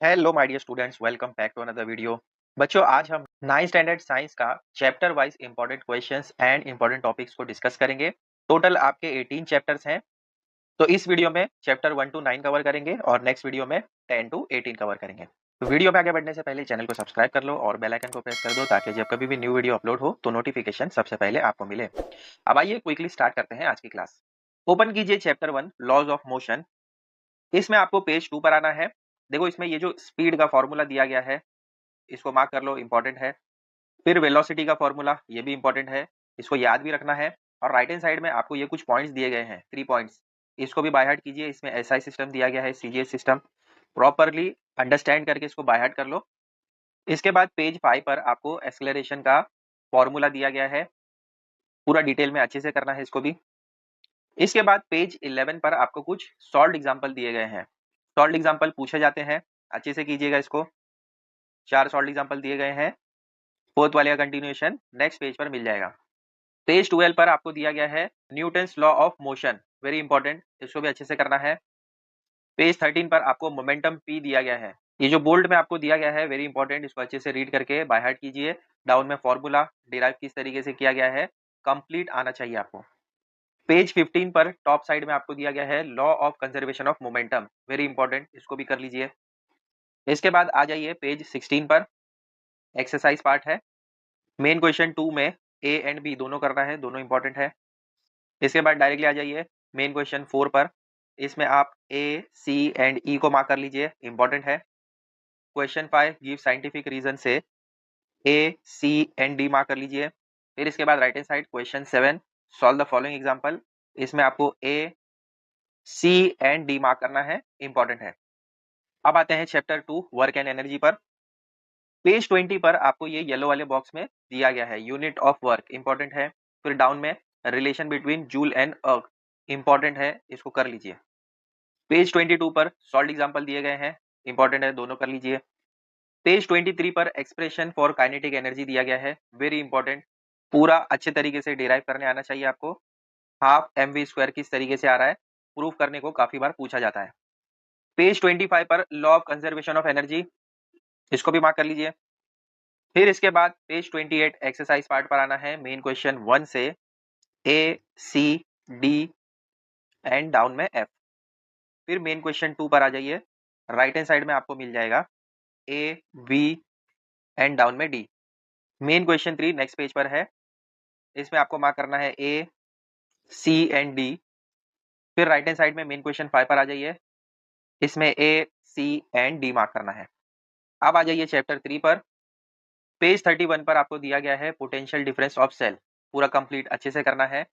Hello my dear students, welcome back to another video. बच्चों, आज हम 9th स्टैंडर्ड साइंस का chapter wise important questions and important topics को discuss करेंगे। Total आपके 18 चैप्टर्स हैं। तो इस वीडियो में चैप्टर 1 to 9 कवर करेंगे और नेक्स्ट वीडियो में 10 to 18 कवर करेंगे। तो वीडियो में आगे बढ़ने से पहले चैनल को सब्सक्राइब कर लो और बेल आइकन को प्रेस कर दो ताकि जब कभी भी न्यू वीडियो अपलोड हो तो नोटिफिकेशन सबसे पहले आपको मिले। अब आइए क्विकली स्टार्ट करते हैं आज की क्लास। ओपन कीजिए चैप्टर 1 लॉज ऑफ मोशन। इसमें आपको पेज 2 पर आना है। देखो, इसमें ये जो स्पीड का फॉर्मूला दिया गया है इसको मार्क कर लो, इंपॉर्टेंट है। फिर वेलोसिटी का फॉर्मूला, ये भी इंपॉर्टेंट है, इसको याद भी रखना है। और राइट हैंड साइड में आपको ये कुछ पॉइंट्स दिए गए हैं, 3 पॉइंट्स, इसको भी बाय हार्ट कीजिए। इसमें एसआई सिस्टम दिया गया है, सीजीएस सिस्टम, प्रॉपर्ली अंडरस्टैंड करके इसको बाय हार्ट कर लो। इसके बाद पेज 5 पर आपको एक्सेलरेशन का फॉर्मूला दिया गया है, पूरा डिटेल में अच्छे से करना है इसको भी। इसके बाद पेज 11 पर आपको कुछ सॉल्व्ड एग्जांपल दिए गए हैं, सॉल्व्ड एग्जांपल पूछे जाते हैं, अच्छे से कीजिएगा इसको। 4 सॉल्व्ड एग्जांपल दिए गए हैं, फोर्थ वाले का कंटिन्यूएशन नेक्स्ट पेज पर मिल जाएगा। पेज 12 पर आपको दिया गया है Newton's law of motion, very important, इसको भी अच्छे से करना है। पेज 13 पर आपको मोमेंटम पी दिया गया है, ये जो बोल्ड में आपको दिया गया है वेरी इंपॉर्टेंट, इसको अच्छे से रीड करके बाय हार्ट कीजिए। डाउन में फॉर्मूला डिराइव किस तरीके से किया गया है कंप्लीट आना चाहिए आपको। पेज 15 पर टॉप साइड में आपको दिया गया है law of conservation of momentum, very important, इसको भी कर लीजिए। इसके बाद आ जाइए पेज 16 पर, एक्सरसाइज पार्ट है। मेन क्वेश्चन 2 में ए एंड बी दोनों करना है, दोनों इंपॉर्टेंट है। इसके बाद डायरेक्टली आ जाइए मेन क्वेश्चन 4 पर, इसमें आप ए सी एंड ई को मार्क कर लीजिए, इंपॉर्टेंट है। क्वेश्चन 5 गिव साइंटिफिक रीजन से ए सी एंड डी मार्क कर लीजिए। फिर इसके बाद right hand side question 7 solve the following example, इसमें आपको ए सी एंड डी मार्क करना है, इंपॉर्टेंट है। अब आते हैं चैप्टर 2 वर्क एंड एनर्जी पर। पेज 20 पर आपको ये येलो वाले बॉक्स में दिया गया है यूनिट ऑफ वर्क, इंपॉर्टेंट है। फिर डाउन में रिलेशन बिटवीन जूल एंड अर्क, इंपॉर्टेंट है, इसको कर लीजिए। पेज 22 पर सॉल्व एग्जांपल दिए गए हैं, इंपॉर्टेंट है, दोनों कर लीजिए। पेज 23 पर एक्सप्रेशन फॉर काइनेटिक एनर्जी दिया गया है, वेरी इंपॉर्टेंट, पूरा अच्छे तरीके से डिराइव करने आना चाहिए आपको। हाफ mv स्क्वायर किस तरीके से आ रहा है प्रूफ करने को काफी बार पूछा जाता है। पेज 25 पर law of conservation of energy, इसको भी मार्क कर लीजिए। फिर इसके बाद पेज 28 एक्सरसाइज पार्ट पर आना है, मेन क्वेश्चन 1 से ए सी डी एंड डाउन में एफ। फिर मेन क्वेश्चन 2 पर आ जाइए, राइट हैंड साइड में आपको मिल जाएगा ए वी एंड डाउन में D. Main question 3 next page पर है, इसमें आपको मार्क करना है ए सी एंड डी। फिर राइट हैंड साइड में मेन क्वेश्चन 5 पर आ जाइए, इसमें ए सी एंड डी मार्क करना है। अब आ जाइए चैप्टर 3 पर, पेज 31 पर आपको दिया गया है पोटेंशियल डिफरेंस ऑफ सेल, पूरा कंप्लीट अच्छे से करना है।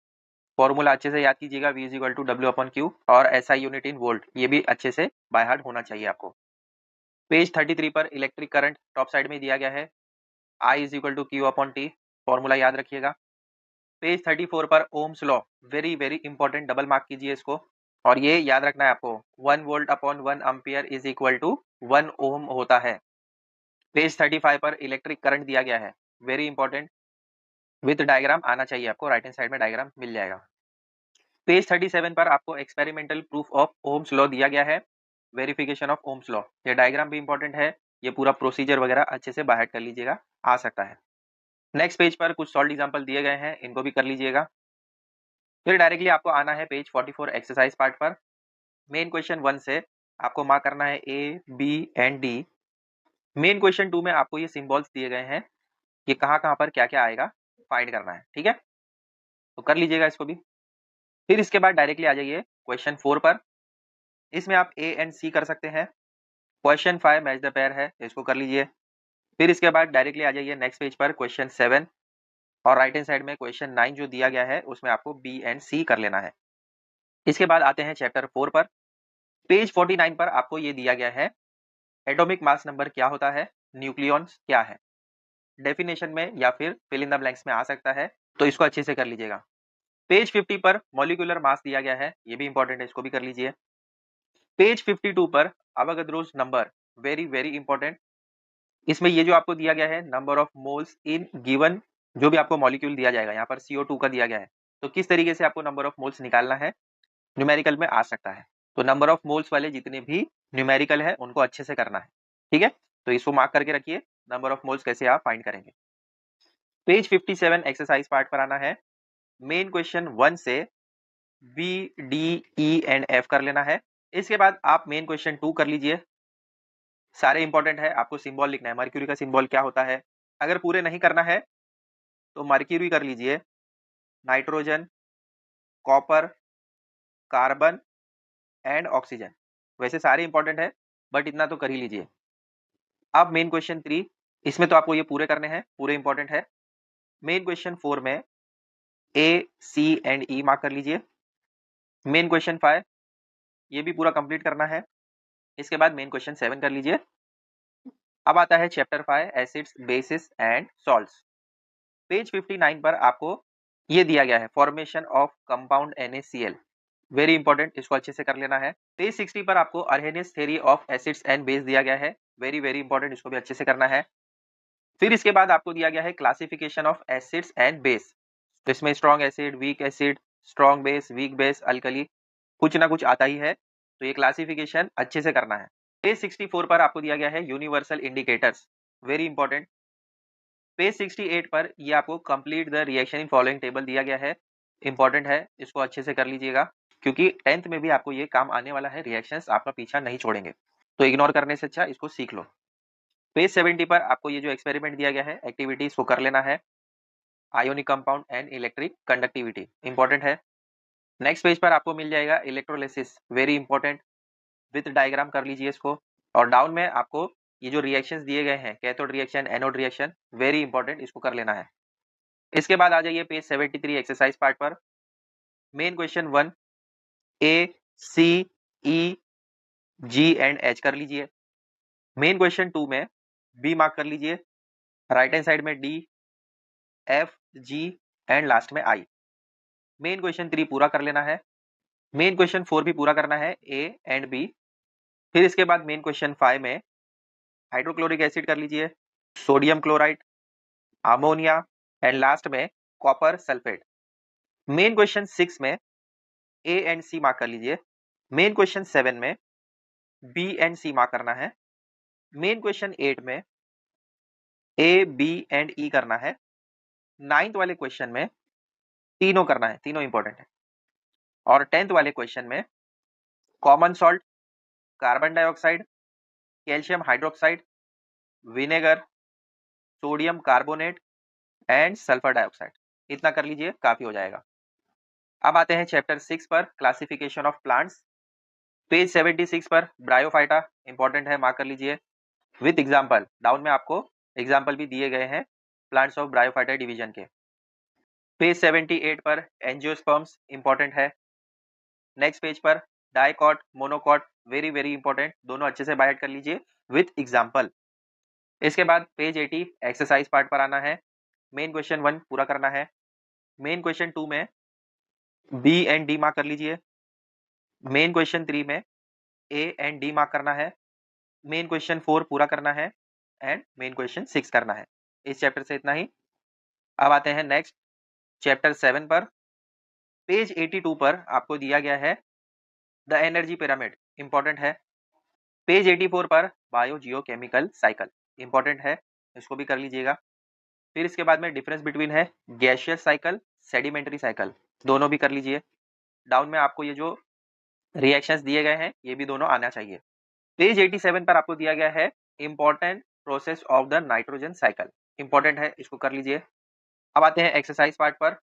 फॉर्मूला अच्छे से याद कीजिएगा, V is equal to W upon Q और SI यूनिट इन वोल्ट, ये भी अच्छे से बाय हार्ट होना चाहिए आपको। पेज 33 पर इलेक्ट्रिक करंट टॉप साइड में दिया गया है, I is equal to Q upon T, formula याद रखिएगा। पेज 34 पर ohm's law, very very important, double mark कीजिए इसको और ये याद रखना है आपको, 1 volt upon 1 ampere is equal to 1 ohm होता है। पेज 35 पर इलेक्ट्रिक करंट दिया गया है, वेरी इंपॉर्टेंट, विद डायग्राम आना चाहिए आपको, राइट हैंड साइड में डायग्राम मिल जाएगा। पेज 37 पर आपको experimental proof of Ohm's law दिया गया है, वेरिफिकेशन ऑफ ओम्स लॉ, ये डायग्राम भी इंपॉर्टेंट है, ये पूरा प्रोसीजर वगैरह अच्छे से बाहर कर लीजिएगा, आ सकता है। नेक्स्ट पेज पर कुछ सॉल्व एग्जांपल दिए गए हैं, इनको भी कर लीजिएगा। फिर डायरेक्टली आपको आना है पेज 44 एक्सरसाइज पार्ट पर, मेन क्वेश्चन 1 से आपको मार्क करना है A B and D. Main question 2 में आपको ये सिंबल्स दिए गए हैं, ये कहाँ पर क्या क्या आएगा फाइंड करना है, ठीक है, तो कर लीजिएगा इसको भी। फिर इसके बाद डायरेक्टली आ जाइए क्वेश्चन 4 पर, इसमें आप ए एंड सी कर सकते हैं। क्वेश्चन 5 मैच द पेयर है, इसको कर लीजिए। फिर इसके बाद डायरेक्टली आ जाइए नेक्स्ट पेज पर, क्वेश्चन 7 और राइट हैंड साइड में क्वेश्चन 9 जो दिया गया है उसमें आपको बी एंड सी कर लेना है। इसके बाद आते हैं चैप्टर 4 पर, पेज 49 पर आपको ये दिया गया है एटॉमिक मास नंबर क्या होता है, न्यूक्लियॉन्स क्या है, डेफिनेशन में या फिर फिल इन द ब्लैंक्स में आ सकता है, तो इसको अच्छे से कर लीजिएगा। पेज 50 पर मॉलिक्यूलर मास दिया गया है, ये भी इंपॉर्टेंट है, इसको भी कर लीजिए। पेज 52 पर अवोगाद्रोस नंबर, वेरी वेरी इंपॉर्टेंट, इसमें ये जो आपको दिया गया है number of moles in given, जो भी आपको मॉलिक्यूल दिया जाएगा, यहाँ पर CO2 का दिया गया है, तो किस तरीके से आपको नंबर ऑफ मोल्स निकालना है, न्यूमेरिकल में आ सकता है, तो नंबर ऑफ मोल्स वाले जितने भी न्यूमेरिकल है उनको अच्छे से करना है। ठीक है, तो इसको मार्क करके रखिए। नंबर ऑफ मोल्स कैसे आप फाइंड करेंगे। पेज 57 एक्सरसाइज पार्ट पर आना है। मेन क्वेश्चन 1 से B, D, E and F कर लेना है। इसके बाद आप मेन क्वेश्चन 2 कर लीजिए। सारे इंपॉर्टेंट है, आपको सिंबल लिखना है। मर्क्यूरी का सिंबल क्या होता है, अगर पूरे नहीं करना है तो मर्क्यूरी कर लीजिए, nitrogen, copper, carbon and oxygen. वैसे सारे इंपॉर्टेंट है, बट इतना तो कर ही लीजिए। अब मेन क्वेश्चन 3, इसमें तो आपको ये पूरे करने हैं, पूरे इंपॉर्टेंट है। मेन क्वेश्चन 4 में ए, सी एंड ई मार्क कर लीजिए। मेन क्वेश्चन 5 ये भी पूरा कंप्लीट करना है। इसके बाद मेन क्वेश्चन 7 कर लीजिए। अब आता है chapter 5 acids, basis and salts. Page 59 पर आपको ये दिया गया है, formation of compound NaCl। Very important, इसको अच्छे से कर लेना है। पेज 60 पर आपको Arrhenius theory of acids and base दिया गया है। वेरी वेरी इंपॉर्टेंट, इसको भी अच्छे से करना है। फिर इसके बाद आपको दिया गया है classification of acids and base. तो इसमें strong acid, weak acid, strong base, weak base, alkali, कुछ ना कुछ आता ही है। तो ये क्लासिफिकेशन अच्छे से करना है। पेज 64 पर आपको दिया गया है universal indicators. Very important. Page 68 पर ये आपको complete the reaction in following table दिया गया है। इंपॉर्टेंट है, इसको अच्छे से कर लीजिएगा, क्योंकि 10th में भी आपको ये काम आने वाला है। रिएक्शंस आपका पीछा नहीं छोड़ेंगे, तो इग्नोर करने से अच्छा इसको सीख लो। पेज 70 पर आपको ये जो एक्सपेरिमेंट दिया गया है, एक्टिविटी, इसको कर लेना है। Ionic compound and electric conductivity important है। नेक्स्ट पेज पर आपको मिल जाएगा electrolysis. Very important, with diagram कर लीजिए इसको। और डाउन में आपको ये जो रिएक्शंस दिए गए हैं, cathode reaction, anode reaction, very important, इसको कर लेना है। इसके बाद आ जाइए पेज 73 एक्सरसाइज पार्ट पर। Main question 1 A, C, E, G and H कर लीजिए। मेन क्वेश्चन 2 में बी मार्क कर लीजिए। राइट हैंड साइड में D, F, G and last में आई। मेन क्वेश्चन 3 पूरा कर लेना है। मेन क्वेश्चन 4 भी पूरा करना है, ए एंड बी। फिर इसके बाद मेन क्वेश्चन 5 में हाइड्रोक्लोरिक एसिड कर लीजिए, sodium chloride, ammonia and last में कॉपर सल्फेट। मेन क्वेश्चन 6 में ए एंड सी मार्क कर लीजिए। मेन क्वेश्चन 7 में बी एंड सी मार्क करना है। मेन क्वेश्चन 8 में ए, बी एंड ई करना है। 9th वाले क्वेश्चन में तीनों करना है, तीनों इंपॉर्टेंट है। और 10th वाले क्वेश्चन में common salt, carbon dioxide, calcium hydroxide, vinegar, sodium carbonate and sulphur dioxide. इतना कर लीजिए, काफी हो जाएगा। अब आते हैं चैप्टर 6 पर, क्लासिफिकेशन ऑफ प्लांट्स। पेज 76 पर ब्रायोफाइटा इंपॉर्टेंट है, मार्क कर लीजिए विथ एग्जांपल। डाउन में आपको एग्जांपल भी दिए गए हैं प्लांट्स ऑफ ब्रायोफाइटा डिवीजन के। पेज 78 पर एंजियोस्पर्म्स इंपॉर्टेंट है। नेक्स्ट पेज पर dicot, monocot, very very important, दोनों अच्छे से बाय कर लीजिए विथ एग्जांपल। इसके बाद पेज 80 एक्सरसाइज पार्ट पर आना है। मेन क्वेश्चन 1 पूरा करना है। मेन क्वेश्चन 2 में बी एंड डी मार्क कर लीजिए। मेन क्वेश्चन 3 में ए एंड डी मार्क करना है। मेन क्वेश्चन 4 पूरा करना है एंड मेन क्वेश्चन 6 करना है। इस चैप्टर से इतना ही। अब आते हैं नेक्स्ट चैप्टर 7 पर। पेज 82 पर आपको दिया गया है द एनर्जी पिरामिड, इंपॉर्टेंट है। पेज 84 पर बायो जियोकेमिकल साइकिल इंपॉर्टेंट है, इसको भी कर लीजिएगा। फिर इसके बाद में डिफरेंस बिटवीन है गैसियस साइकिल, सेडिमेंट्री साइकिल, दोनों भी कर लीजिए। डाउन में आपको ये जो रिएक्शंस दिए गए हैं, ये भी दोनों आना चाहिए। पेज 87 पर आपको दिया गया है important process of the nitrogen cycle, important है, इसको कर लीजिए। अब आते हैं एक्सरसाइज पार्ट पर।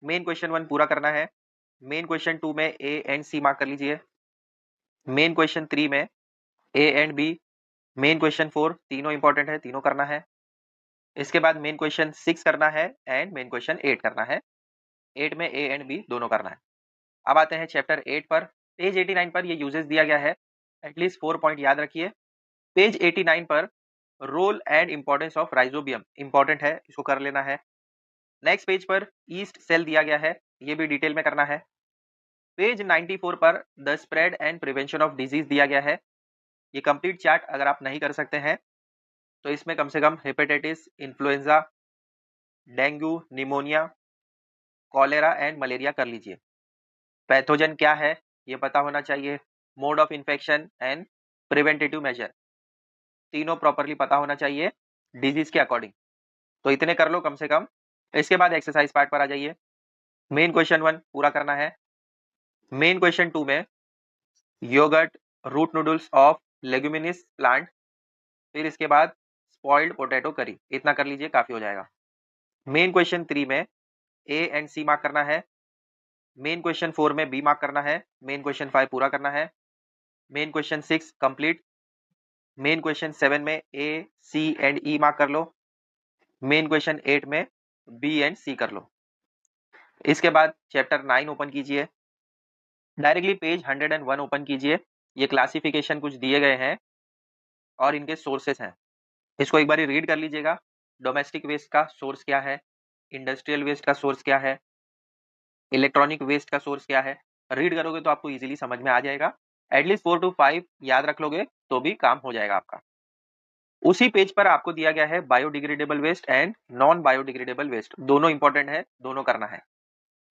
मेन क्वेश्चन 1 पूरा करना है। मेन क्वेश्चन 2 में ए एंड सी मार्क कर लीजिए। मेन क्वेश्चन 3 में A and B. Main question 4 तीनों इंपॉर्टेंट है, तीनों करना है। इसके बाद मेन क्वेश्चन 6 करना है एंड मेन क्वेश्चन 8 करना है। 8 में ए एंड बी दोनों करना है। अब आते हैं चैप्टर 8 पर। पेज 89 पर ये यूजेस दिया गया है, एटलीस्ट 4 पॉइंट याद रखिए। पेज 89 पर role and importance of rhizobium important है, इसको कर लेना है। नेक्स्ट पेज पर ईस्ट सेल दिया गया है, ये भी डिटेल में करना है। पेज 94 पर the spread and prevention of disease दिया गया है। ये कंप्लीट चार्ट अगर आप नहीं कर सकते हैं तो इसमें कम से कम hepatitis, influenza, dengue, pneumonia, cholera and malaria कर लीजिए। पैथोजन क्या है ये पता होना चाहिए, mode of infection and preventative measure. तीनों प्रॉपरली पता होना चाहिए डिजीज के अकॉर्डिंग। तो इतने कर लो कम से कम। इसके बाद एक्सरसाइज पार्ट पर आ जाइए। मेन क्वेश्चन 1 पूरा करना है। मेन क्वेश्चन 2 में yogurt, root nodules of leguminous plant, फिर इसके बाद स्पॉइल्ड पोटैटो करी, इतना कर लीजिए, काफी हो जाएगा। मेन क्वेश्चन 3 में ए एंड सी मार्क करना है। मेन क्वेश्चन 4 में बी मार्क करना है। मेन क्वेश्चन 5 पूरा करना है। Main question 6 complete. Main question 7 में ए सी एंड ई मार्क कर लो। मेन क्वेश्चन 8 में बी एंड सी कर लो। इसके बाद चैप्टर 9 ओपन कीजिए। डायरेक्टली पेज 101 ओपन कीजिए। ये क्लासिफिकेशन कुछ दिए गए हैं और इनके सोर्सेस हैं, इसको एक बार रीड कर लीजिएगा। डोमेस्टिक वेस्ट का सोर्स क्या है, इंडस्ट्रियल वेस्ट का सोर्स क्या है, इलेक्ट्रॉनिक वेस्ट का सोर्स क्या है। रीड करोगे तो आपको इजीली समझ में आ जाएगा। एटलीस्ट 4 to 5 याद रख लोगे तो भी काम हो जाएगा आपका। उसी पेज पर आपको दिया गया है biodegradable waste and non biodegradable waste, दोनों इंपॉर्टेंट है, दोनों करना है।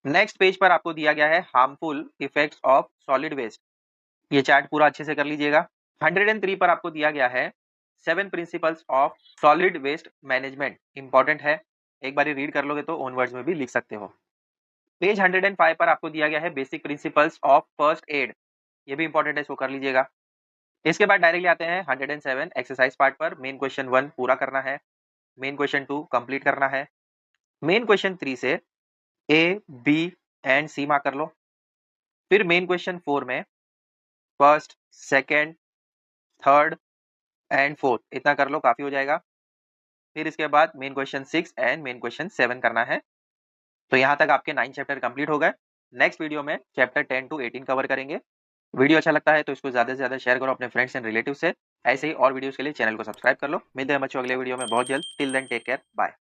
नेक्स्ट पेज पर आपको दिया गया है harmful effects of solid waste, ये चार्ट पूरा अच्छे से कर लीजिएगा। 103 पर आपको दिया गया है 7 principles of solid waste management, important है, एक बार रीड कर लोगे तो ओन वर्ड्स में भी लिख सकते हो। पेज 105 पर आपको दिया गया है basic principles of first aid, ये भी इंपॉर्टेंट है, इसको कर लीजिएगा। इसके बाद डायरेक्टली आते हैं 107 एक्सरसाइज पार्ट पर। मेन क्वेश्चन 1 पूरा करना है। मेन क्वेश्चन 2 कंप्लीट करना है। मेन क्वेश्चन 3 से A B and C mark कर लो। फिर मेन क्वेश्चन 4 में first, second, third and fourth, इतना कर लो, काफी हो जाएगा। फिर इसके बाद main question 6 and main question 7 करना है। तो यहाँ तक आपके 9 चैप्टर कंप्लीट हो गए। नेक्स्ट वीडियो में चैप्टर 10 to 18 कवर करेंगे। वीडियो अच्छा लगता है तो इसको ज्यादा से ज्यादा शेयर करो अपने फ्रेंड्स एंड रिलेटिव से। ऐसे ही और वीडियोस के लिए चैनल को सब्सक्राइब कर लो। मिलते हैं बच्चों अगले वीडियो में बहुत जल्द। Till then take care, bye.